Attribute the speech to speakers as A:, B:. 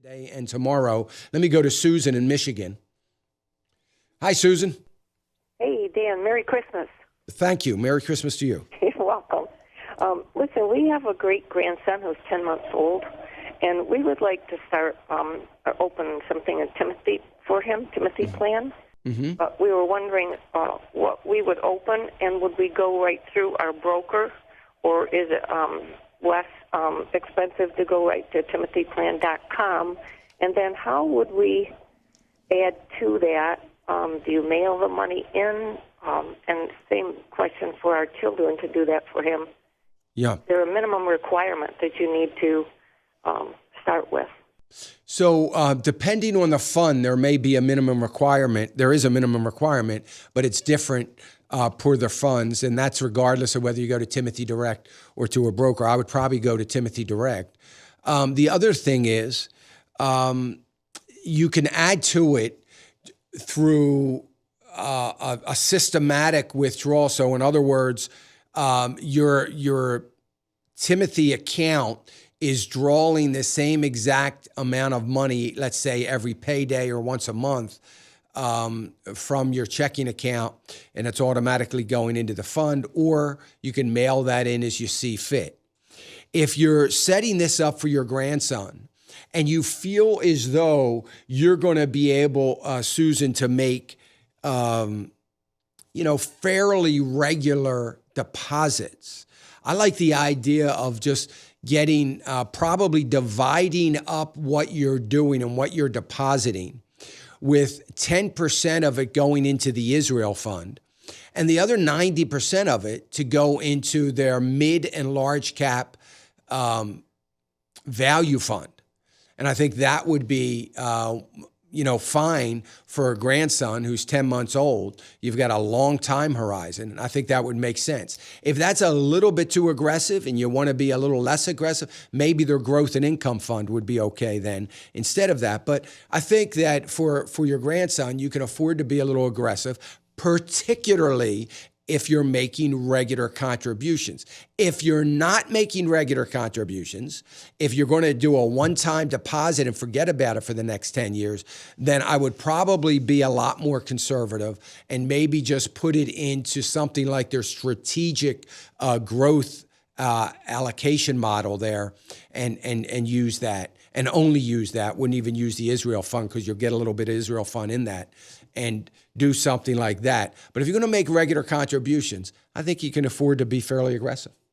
A: today and tomorrow. Let me go to Susan in Michigan. Hi, Susan.
B: Hey, Dan. Merry Christmas.
A: Thank you. Merry Christmas to you.
B: You're welcome. Listen, we have a great-grandson who's 10 months old, and we would like to start open something in Timothy for him, Timothy Plan.
A: Mm-hmm.
B: But we were wondering what we would open, and would we go right through our broker, or is it less expensive to go right to timothyplan.com? And then how would we add to that? Do you mail the money in? And same question for our children to do that for him.
A: Yeah.
B: Is there a minimum requirement that you need to start with?
A: So depending on the fund, there may be a minimum requirement. There is a minimum requirement, but it's different per the funds, and that's regardless of whether you go to Timothy Direct or to a broker. I would probably go to Timothy Direct. The other thing is you can add to it through a systematic withdrawal. So in other words, your Timothy account is drawing the same exact amount of money, let's say every payday or once a month, from your checking account, and it's automatically going into the fund, or you can mail that in as you see fit. If you're setting this up for your grandson and you feel as though you're going to be able, Susan, to make fairly regular deposits, I like the idea of just getting, probably dividing up what you're doing and what you're depositing, with 10% of it going into the Israel fund and the other 90% of it to go into their mid and large cap value fund. And I think that would be fine for a grandson who's 10 months old. You've got a long time horizon, and I think that would make sense. If that's a little bit too aggressive and you want to be a little less aggressive, maybe their growth and income fund would be okay then instead of that. But I think that for your grandson, you can afford to be a little aggressive, particularly if you're making regular contributions. If you're not making regular contributions, if you're going to do a one-time deposit and forget about it for the next 10 years, then I would probably be a lot more conservative and maybe just put it into something like their strategic growth allocation model there and use that, and only use that. Wouldn't even use the Israel fund, because you'll get a little bit of Israel fund in that, and do something like that. But if you're going to make regular contributions, I think you can afford to be fairly aggressive.